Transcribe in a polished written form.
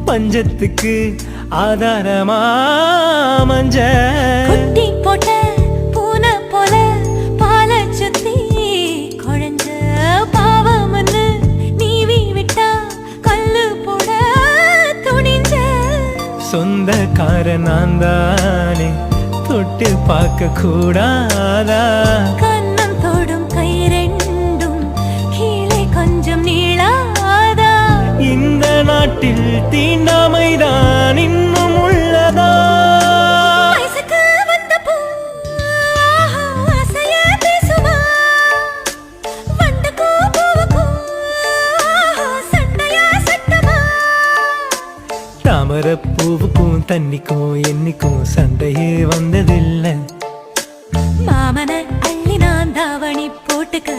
பஞ்சத்துக்கு ஆதாரமா மஞ்ச குட்டி போட்ட பூனை போல பால சுத்தி குழஞ்ச பாவம்னு நீவி விட்டா கல்லு போட துணிஞ்ச சொந்தக்கார நான் தானே தொட்டு பார்க்க கூடாதா கண்ணம் தொடும் கை ரெண்டும் கீழே கொஞ்சம் நீளாதா இந்த நாட்டில் தீண்டாமைதான் இன்னும் உள்ளதா வயசுக்கு வந்த பூ ஆசைய பேசுமா வண்டுக்கும் பூவுக்கும் சண்டையா சட்டமா தாமர பூவுக்கும் தண்ணிக்கும் என்னைக்கும் சண்டையே வந்ததில்லை மாமன அள்ளி நான் தாவணி போட்டுக்க